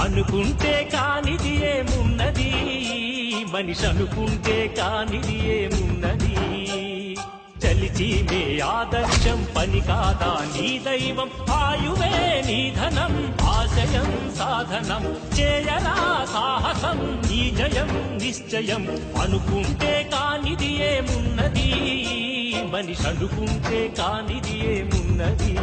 అనుకుంటే కానిది ఏమున్నది, మనిషి అనుకుంటే కానిది ఏమున్నది. చలిచి మే ఆదర్శం పని కాదా నీ దైవం, ఆయువే నీ ధనం ఆశయం సాధనం. చేయరా సాహసం నీ జయం నిశ్చయం. అనుకుంటే కానిది ఏమున్నది, మనిషి అనుకుంటే కానిది ఏమున్నది.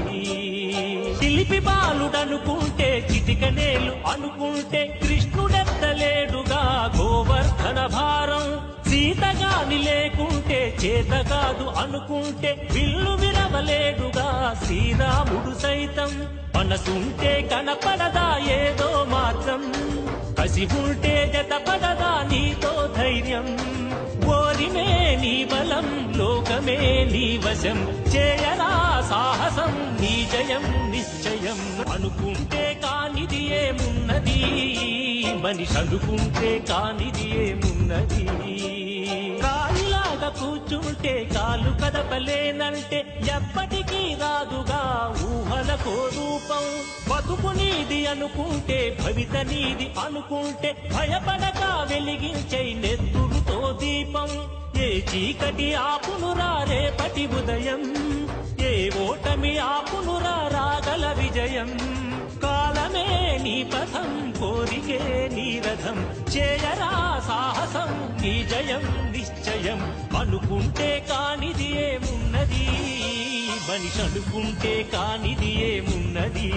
చిలిపి బాలుడనుకుంటే చిటికనేలు అనుకుంటే కృష్ణుడెత్తలేడుగా గోవర్ధన భారం. సీతగాని లేకుంటే చేత కాదు అనుకుంటే విల్లు విరవలేడుగా శ్రీరాముడు సైతం. మనసుంటే కనపడదా ఏదో మాత్రం, కసి ఉంటే జతపడదా నీతో ధైర్యం. ఓరిమే నీ బలం లోకమే నీ వశం, చేయరా సాహసం నీ జయం నిశ్చయం. అనుకుంటే కానిది ఏమున్నది, మనిషి అనుకుంటే కానిది ఏమున్నది. కాలిలాగా కూర్చుంటే కాలు కదపలేనంటే ఎప్పటికీ రాదుగా ఊహలకో రూపం. బతుకు నీది అనుకుంటే భవిత నీది అనుకుంటే భయపడక వెలిగించే నెత్తురుతో దీపం. ఏ చీకటి ఆపునురా రేపటి ఉదయం, ఏ ఓటమి ఆపునురా రాగల విజయం. కాలమే నీ పథం కోరికే నీ రథం, చేయరా సాహసం నీ జయం నిశ్చయం. అనుకుంటే కానిది ఏమున్నది, మనిషి అనుకుంటే కానిది ఏమున్నది.